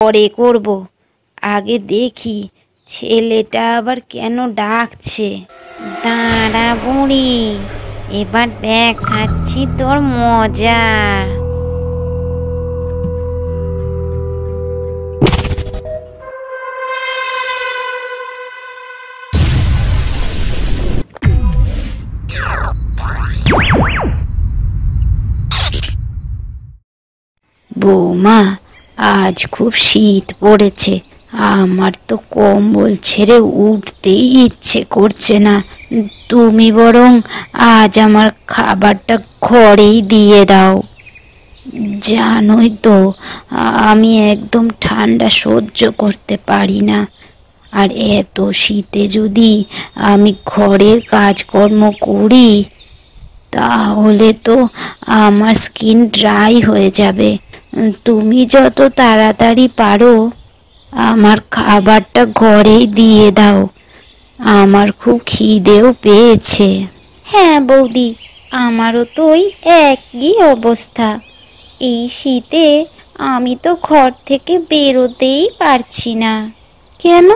পরে করব, আগে দেখি ছেলেটা আবার কেন ডাকছে। দাঁড়া বুড়ি, এবার দেখাচ্ছি তোর মজা। বৌমা, আজ খুব শীত পড়েছে, আমার তো কম্বল ছেড়ে উঠতেই ইচ্ছে করছে না। তুমি বরং আজ আমার খাবারটা ঘরেই দিয়ে দাও। জানোই তো আমি একদম ঠান্ডা সহ্য করতে পারি না, আর এত শীতে যদি আমি ঘরের কাজকর্ম করি তাহলে তো আমার স্কিন ড্রাই হয়ে যাবে। তুমি যত তাড়াতাড়ি পারো আমার খাবারটা ঘরেই দিয়ে দাও, আমার খুব খিদেও পেয়েছে। হ্যাঁ বৌদি, আমারও তো ওই একই অবস্থা। এই শীতে আমি তো ঘর থেকে বেরোতেই পারছি না। কেন?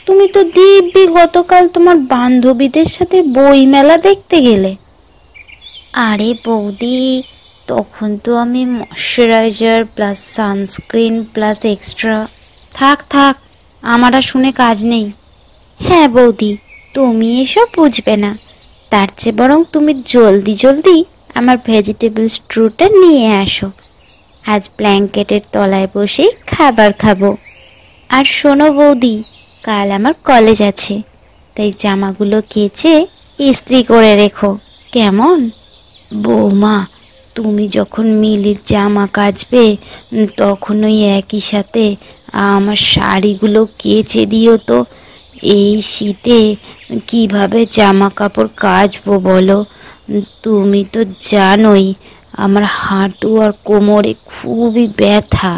তুমি তো দিব্যি গতকাল তোমার বান্ধবীদের সাথে বই মেলা দেখতে গেলে। আরে বৌদি, তখন তো আমি moisturiser plus sunscreen plus extra. থাক থাক, আমার আর শুনে কাজ নেই। হ্যাঁ বৌদি, তুমি এসব বুঝবে না, তার চেয়ে বরং তুমি জলদি জলদি আমার ভেজিটেবল স্ট্রুটা নিয়ে আসো। আজ ব্ল্যাঙ্কেটের তলায় বসেই খাবার খাবো। আর শোনো বৌদি, কাল আমার কলেজ আছে, তাই জামাগুলো কেচে ইস্ত্রি করে রেখো, কেমন? বৌমা, তুমি যখন মিলির জামা কাচবে তখন ওই একই সাথে আমার শাড়িগুলো কেচে দিও তো। এই শীতে কিভাবে জামা কাপড় কাচবো বলো? তুমি তো জানোই আমার হাঁটু আর কোমরে খুবই ব্যথা,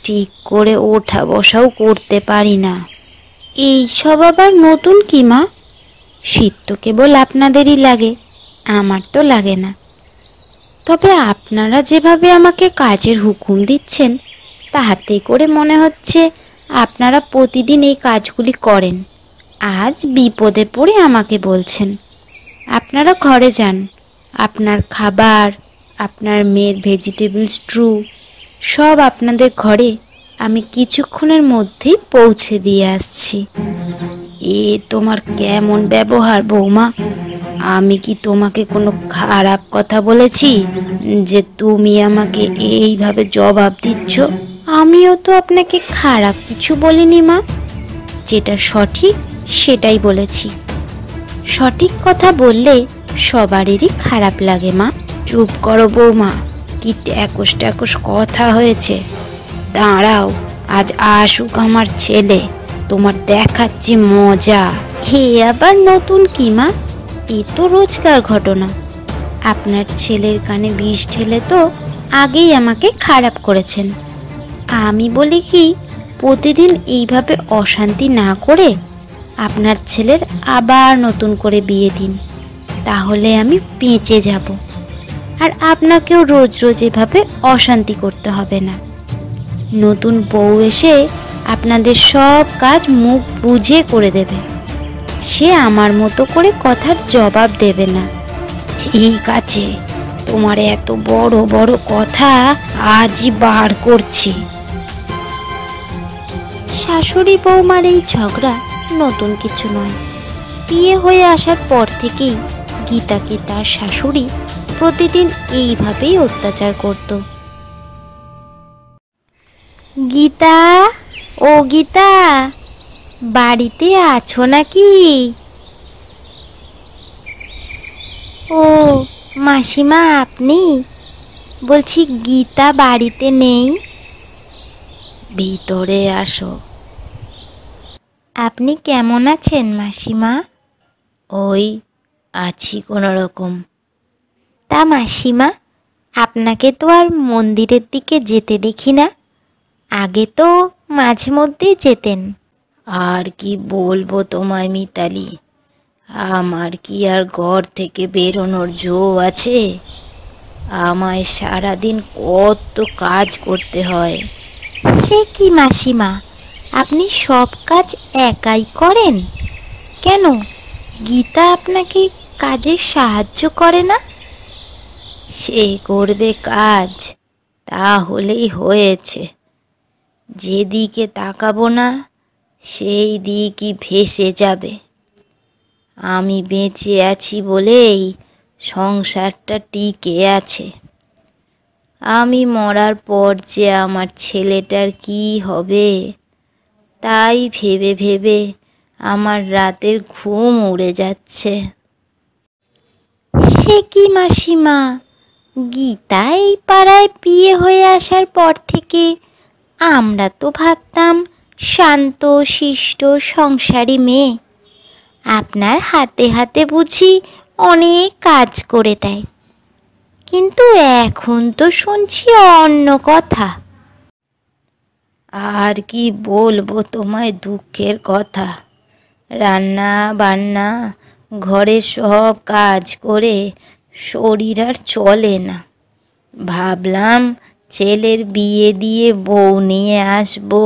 ঠিক করে ওঠা বসাও করতে পারি না। এইসব আবার নতুন কি মা? শীত তো কেবল আপনাদেরই লাগে, আমার তো লাগে না। তবে আপনারা যেভাবে আমাকে কাজের হুকুম দিচ্ছেন তাহাতে করে মনে হচ্ছে আপনারা প্রতিদিন এই কাজগুলি করেন, আজ বিপদে পড়ে আমাকে বলছেন। আপনারা ঘরে যান, আপনার খাবার, আপনার মেয়ের ভেজিটেবল স্ট্রু সব আপনাদের ঘরে আমি কিছুক্ষণের মধ্যেই পৌঁছে দিয়ে আসছি। এ তোমার কেমন ব্যবহার বৌমা? আমি কি তোমাকে কোনো খারাপ কথা বলেছি যে তুমি আমাকে এইভাবে জবাব দিচ্ছ? আমিও তো আপনাকে খারাপ কিছু বলিনি মা, যেটা সঠিক সেটাই বলেছি। সঠিক কথা বললে সবারই খারাপ লাগে মা। চুপ করো বৌমা, কি ট্যাকস ট্যাকস কথা হয়েছে। দাঁড়াও, আজ আসুক আমার ছেলে, তোমার দেখাচ্ছি মজা। হে আবার নতুন কি মা? এ তো রোজকার ঘটনা। আপনার ছেলের কানে বিষ ঢেলে তো আগেই আমাকে খারাপ করেছেন। আমি বলি কি, প্রতিদিন এইভাবে অশান্তি না করে আপনার ছেলের আবার নতুন করে বিয়ে দিন, তাহলে আমি বেঁচে যাব, আর আপনাকেও রোজ রোজ এভাবে অশান্তি করতে হবে না। নতুন বউ এসে আপনাদের সব কাজ মুখ বুজে করে দেবে, সে আমার মতো করে কথার জবাব দেবে না। ঠিক আছে, তোমার এত বড় বড় কথা আজই বার করছি। শাশুড়ি বৌমার এই ঝগড়া নতুন কিছু নয়। বিয়ে হয়ে আসার পর থেকেই গীতাকে তার শাশুড়ি প্রতিদিন এইভাবেই অত্যাচার করত। গীতা, ও গীতা, বাড়িতে আছো নাকি? ও মাসিমা, আপনি? বলছি গীতা বাড়িতে নেই? ভিতরে আসো। আপনি কেমন আছেন মাসিমা? ওই আছি কোনো রকম। তা মাসিমা, আপনাকে তো আর মন্দিরের দিকে যেতে দেখি না, আগে তো মাঝে মধ্যেই যেতেন। আর কি বলবো তোমায় মিতালি, আমার কি আর ঘর থেকে বেরোনোর জো আছে? আমায় সারাদিন কত কাজ করতে হয়, সে কি মাসিমা, আপনি সব কাজ একাই করেন? কেন গীতা আপনাকে কাজে সাহায্য করে না? সে করবে কাজ, তাহলেই হয়েছে। যেদিকে তাকাবো না সেই দিকই ভেসে যাবে। আমি বেঁচে আছি বলেই সংসারটা টিকে আছে। আমি মরার পর যে আমার ছেলেটার কি হবে তাই ভেবে ভেবে আমার রাতের ঘুম উড়ে যাচ্ছে। সে কি মাসিমা, গীতা এই পাড়ায় বিয়ে হয়ে আসার পর থেকে আমরা তো ভাবতাম শান্ত শিষ্ট সংসারী মেয়ে। আপনার হাতে হাতে বুঝি অনেক কাজ করে দেয়, কিন্তু এখন তো শুনছি অন্য কথা। আর কি বলবো তোমায় দুঃখের কথা। রান্না বান্না ঘরের সব কাজ করে শরীর আর চলে না। ভাবলাম ছেলের বিয়ে দিয়ে বউ নিয়ে আসবো,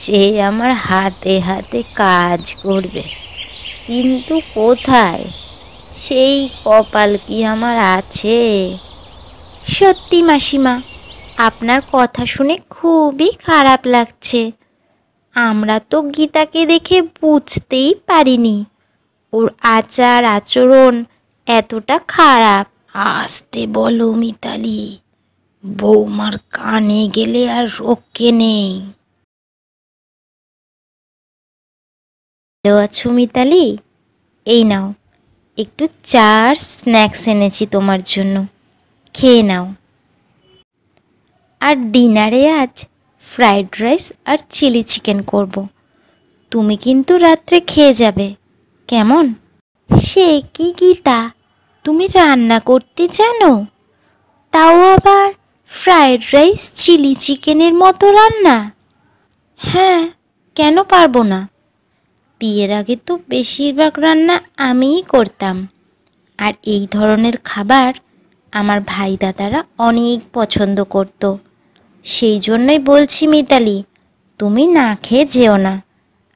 সে আমার হাতে হাতে কাজ করবে। কিন্তু কোথায়, সেই কপাল কি আমার আছে? সত্যি মাসিমা, আপনার কথা শুনে খুবই খারাপ লাগছে। আমরা তো গীতাকে দেখে বুঝতেই পারিনি ওর আচার আচরণ এতটা খারাপ। আসতে বলো মিতালি, বৌমার কানে গেলে আর রক্ষে নেই। ভালো আছো মিতালি? এই নাও, একটু চার স্ন্যাক্স এনেছি তোমার জন্য, খেয়ে নাও। আর ডিনারে আজ ফ্রাইড রাইস আর চিলি চিকেন করব। তুমি কিন্তু রাত্রে খেয়ে যাবে, কেমন? সে কি গীতা, তুমি রান্না করতে জানো? তাও আবার ফ্রাইড রাইস চিলি চিকেনের মতো রান্না? হ্যাঁ, কেন পারবো না? বিয়ের আগে তো বেশিরভাগ রান্না আমিই করতাম। আর এই ধরনের খাবার আমার ভাই দাদারা অনেক পছন্দ করত। সেই জন্যই বলছি মিতালি, তুমি না খেয়ে যেও না।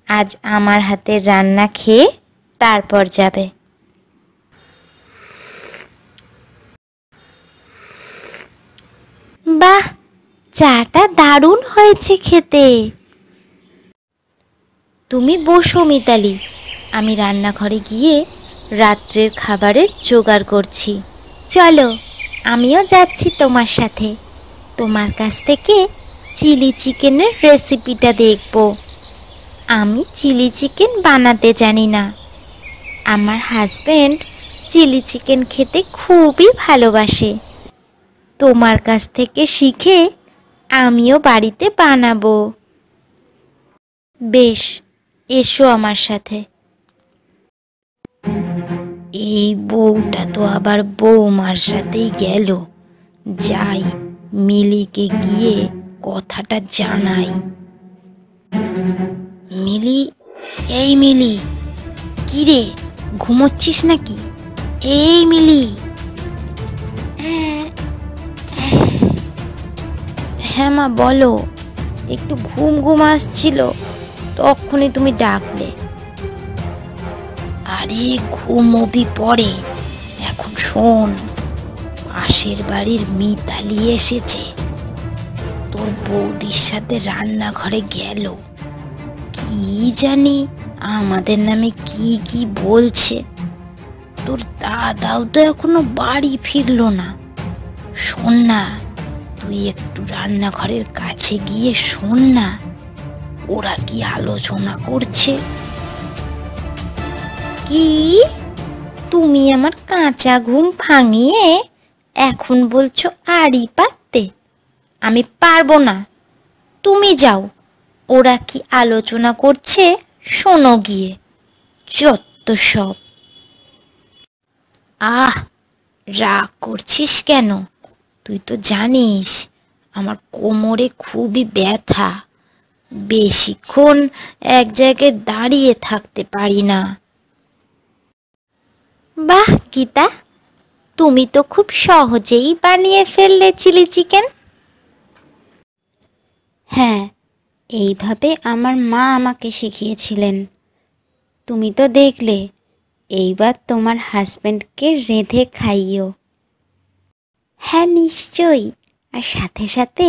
আজ আমার হাতের রান্না খেয়ে তারপর যাবে। বাহ, চাটা দারুণ হয়েছে খেতে। তুমি বসো মিতালি, আমি রান্নাঘরে গিয়ে রাত্রের খাবারের জোগাড় করছি। চলো, আমিও যাচ্ছি তোমার সাথে। তোমার কাছ থেকে চিলি চিকেনের রেসিপিটা দেখব। আমি চিলি চিকেন বানাতে জানি না। আমার হাজব্যান্ড চিলি চিকেন খেতে খুবই ভালোবাসে। তোমার কাছ থেকে শিখে আমিও বাড়িতে বানাবো। বেশ, এসো আমার সাথে। এই বউটা তো আবার বৌমার সাথেই গেল। যাই, মিলিকে গিয়ে কথাটা জানাই। মিলি, এই মিলি, কি রে, ঘুমোচ্ছিস নাকি? এই মিলি। হ্যাঁ মা বলো, একটু ঘুম ঘুম আসছিল, তখনই তুমি ডাকলে। আরে ঘুমোবি পরে, এখন শোন, পাশের বাড়ির মিতালি এসেছে, তোর বৌদির সাথে রান্নাঘরে গেল। কি জানি আমাদের নামে কি কি বলছে। তোর দাদাও তো এখনো বাড়ি ফিরলো না। শোন না, তুই একটু রান্নাঘরের কাছে গিয়ে শোন না, ওরা কি আলোচনা করছে। কি, তুমি আমার কাঁচা ঘুম ভাঙিয়ে এখন বলছো আড়ি পাততে? আমি পারবো না, তুমি যাও। ওরা কি আলোচনা করছে শোনো গিয়ে। যত সব। আহ, রাগ করছিস কেন? তুই তো জানিস আমার কোমরে খুবই ব্যথা, বেশিক্ষণ এক জায়গায় দাঁড়িয়ে থাকতে পারি না। বাহ গীতা, তুমি তো খুব সহজেই বানিয়ে ফেললে চিলি চিকেন। হ্যাঁ, এইভাবে আমার মা আমাকে শিখিয়েছিলেন। তুমি তো দেখলে, এইবার তোমার হাজব্যান্ডকে রেঁধে খাইও। হ্যাঁ, নিশ্চয়ই। আর সাথে সাথে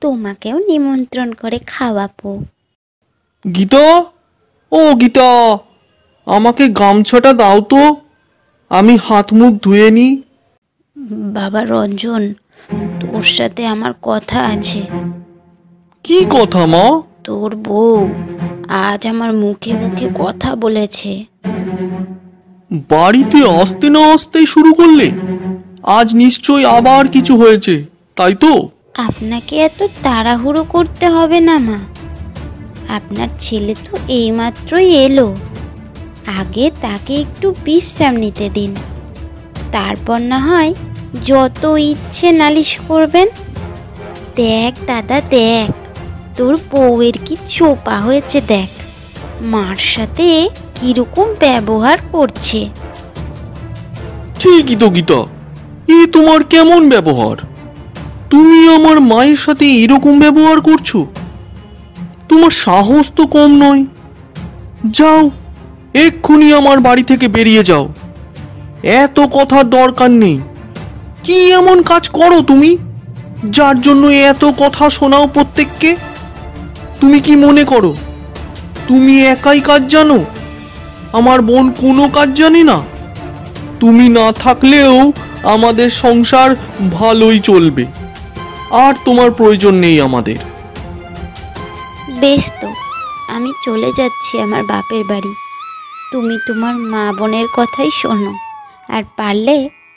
তোমাকেও নিমন্ত্রণ করে খাওয়াবো। গীতা, ও গীতা, আমাকে গামছাটা দাও তো, আমি হাত মুখ ধুয়ে নিই। বাবা রঞ্জন, তোর সাথে আমার কথা আছে। কি কথা মা? তোর বউ আজ আমার মুখে মুখে কথা বলেছে। বাড়িতে আসতে না আসতেই শুরু করলে? আজ নিশ্চয়ই আবার কিছু হয়েছে, তাই তো? আপনাকে এত তাড়াহুড়ো করতে হবে না মা। আপনার ছেলে তো এইমাত্রই এলো। আগে তাকে একটু বিশ্রাম নিতে দিন, তারপর না হয় যত ইচ্ছে নালিশ করবেন। দেখ দাদা, দেখ তোর বউয়ের কি চোপা হয়েছে, দেখ মার সাথে কিরকম ব্যবহার করছে। ঠিকই তো গীতা, এ তোমার কেমন ব্যবহার? তুমি আমার মায়ের সাথে এরকম ব্যবহার করছো? তোমার সাহস তো কম নয়। যাও, এক্ষুনি আমার বাড়ি থেকে বেরিয়ে যাও। এত কথার দরকার নেই। কি এমন কাজ করো তুমি, যার জন্য এত কথা শোনাও প্রত্যেককে? তুমি কি মনে করো তুমি একাই কাজ জানো? আমার বোন কোনো কাজ জানে না? তুমি না থাকলেও আমাদের সংসার ভালোই চলবে, আর তোমার প্রয়োজন নেই আমাদের। বেশ তো, আমি চলে যাচ্ছি আমার বাপের বাড়ি। তুমি তোমার মা বোনের কথাই শোনো, আর পারলে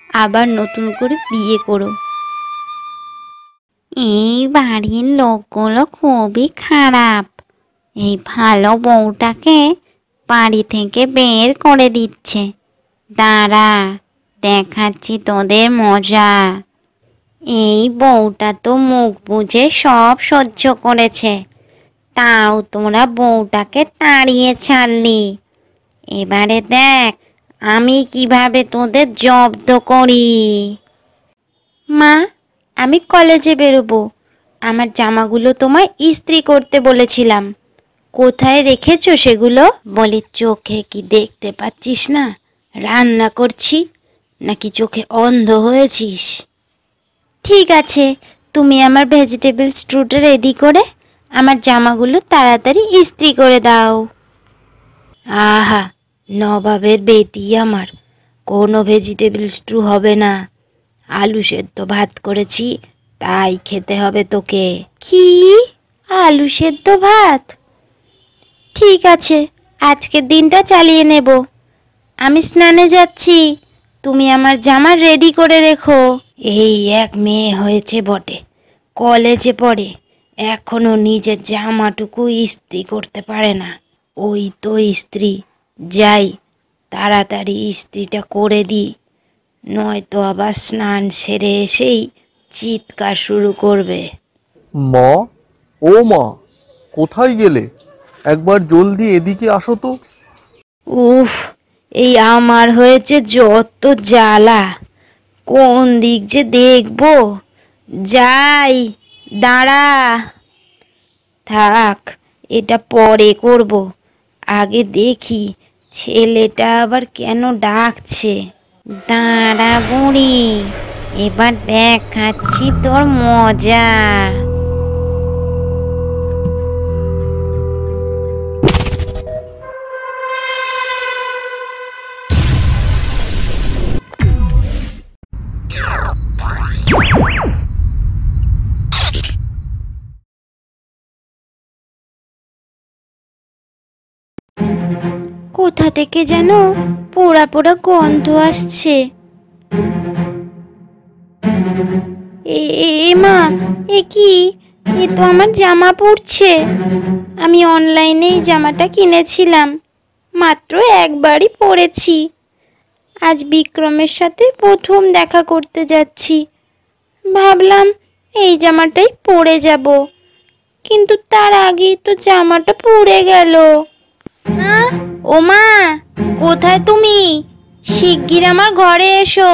আবার নতুন করে বিয়ে করো। এই বাড়ির লোকগুলো খুবই খারাপ। এই ভালো বউটাকে বাড়ি থেকে বের করে দিচ্ছে। দাঁড়া, দেখাচ্ছি তোদের মজা। এই বউটা তো মুখ বুজে সব সহ্য করেছে, তাও তোরা বউটাকে তাড়িয়ে ছাড়লি। এবারে দেখ আমি কিভাবে তোদের জব্দ করি। মা, আমি কলেজে বেরোবো। আমার জামাগুলো তোমায় ইস্ত্রি করতে বলেছিলাম, কোথায় রেখেছো সেগুলো? বলি, চোখে কি দেখতে পাচ্ছিস না রান্না করছি, নাকি চোখে অন্ধ হয়েছিস? ঠিক আছে, তুমি আমার ভেজিটেবল স্ট্রুটা রেডি করে আমার জামাগুলো তাড়াতাড়ি ইস্ত্রি করে দাও। আহা, নবাবের বেটি আমার, কোনো ভেজিটেবল স্ট্রু হবে না। আলু সেদ্ধ ভাত করেছি, তাই খেতে হবে তোকে। কি, আলু সেদ্ধ ভাত? ঠিক আছে, আজকের দিনটা চালিয়ে নেব। আমি স্নানে যাচ্ছি, তুমি আমার জামা রেডি করে রেখো। এই এক মেয়ে হয়েছে বটে, কলেজে পড়ে, এখনো নিজের জামাটুকু ইস্ত্রি করতে পারে না। ওই তো ইস্ত্রি, যাই তাড়াতাড়ি ইস্ত্রিটা করে দিই, নয়তো আবার স্নান সেরে এসেই চিৎকার শুরু করবে। মা, ও মা, কোথায় গেলে? একবার জলদি এদিকে আসো তো। উফ, এই আমার হয়েছে যত জ্বালা, কোন দিক যে দেখবো। যাই, দাঁড়া। থাক, এটা পরে করব, আগে দেখি ছেলেটা আবার কেন ডাকছে। দাঁড়া বুড়ি, এবার দেখাচ্ছি তোর মজা। কোথা থেকে যেন পোড়া পোড়া গন্ধ আসছে। মা, এ কি? এ তো আমার জামা পড়ছে। আমি অনলাইনে এই জামাটা কিনেছিলাম, মাত্র একবারই পরেছি। আজ বিক্রমের সাথে প্রথম দেখা করতে যাচ্ছি, ভাবলাম এই জামাটাই পরে যাব, কিন্তু তার আগেই তো জামাটা পুড়ে গেল। ও মা, কোথায় তুমি? শিগগির আমার ঘরে এসো।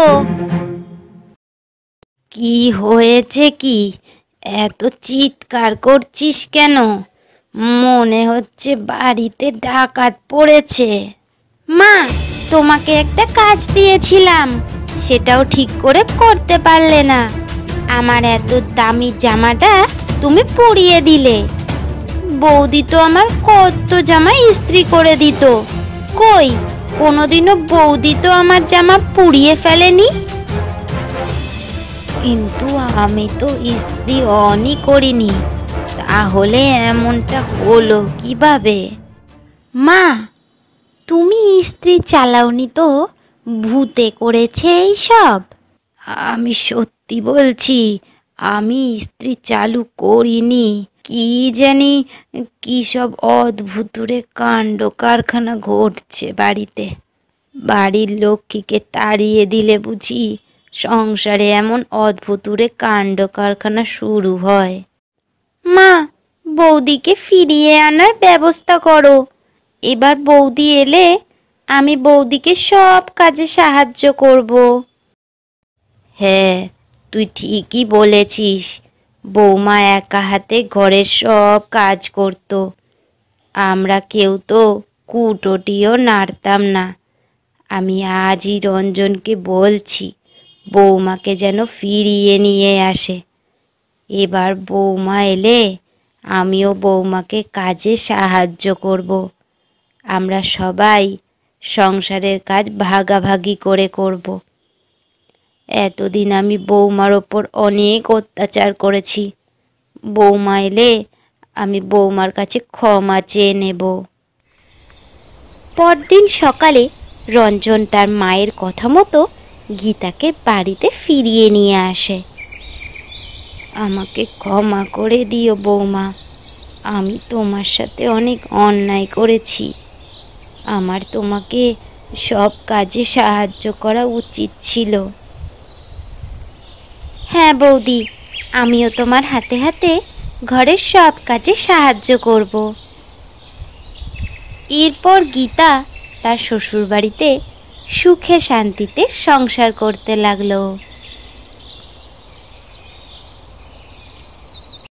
কি হয়েছে কি? এত চিৎকার করছিস কেন? মনে হচ্ছে বাড়িতে ডাকাত পড়েছে। মা, তোমাকে একটা কাজ দিয়েছিলাম, সেটাও ঠিক করে করতে পারলে না। আমার এত দামি জামাটা তুমি পুড়িয়ে দিলে। বৌদি তো আমার কত জামা ইস্ত্রি করে দিত, কই কোনোদিনও বৌদি তো আমার জামা পুড়িয়ে ফেলেনি। কিন্তু আমি তো ইস্ত্রি অনই করিনি, তাহলে এমনটা হলো কিভাবে? মা, তুমি ইস্ত্রি চালাওনি তো, ভূতে করেছে এইসব। আমি সত্যি বলছি, আমি ইস্ত্রি চালু করিনি। কি জানি কি সব অদ্ভুতুরে কাণ্ড কারখানা ঘটছে বাড়িতে। বাড়ির লক্ষ্মীকে তাড়িয়ে দিলে বুঝি সংসারে এমন অদ্ভুতুরে কাণ্ড কারখানা শুরু হয়? মা, বৌদিকে ফিরিয়ে আনার ব্যবস্থা করো। এবার বৌদি এলে আমি বৌদিকে সব কাজে সাহায্য করব। হ্যাঁ, তুই ঠিকই বলেছিস। বৌমা একা হাতে ঘরের সব কাজ করত। আমরা কেউ তো কুটোটিও নাড়তাম না। আমি আজই রঞ্জনকে বলছি বৌমাকে যেন ফিরিয়ে নিয়ে আসে। এবার বৌমা এলে আমিও বৌমাকে কাজে সাহায্য করব। আমরা সবাই সংসারের কাজ ভাগাভাগি করে করব। এতদিন আমি বৌমার ওপর অনেক অত্যাচার করেছি। বৌমা এলে আমি বৌমার কাছে ক্ষমা চেয়ে নেব। পরদিন সকালে রঞ্জন তার মায়ের কথা মতো গীতাকে বাড়িতে ফিরিয়ে নিয়ে আসে। আমাকে ক্ষমা করে দিও বৌমা, আমি তোমার সাথে অনেক অন্যায় করেছি। আমার তোমাকে সব কাজে সাহায্য করা উচিত ছিল। হ্যাঁ বৌদি, আমিও তোমার হাতে হাতে ঘরের সব কাজে সাহায্য করব। এরপর গীতা তার শ্বশুরবাড়িতে সুখে শান্তিতে সংসার করতে লাগলো।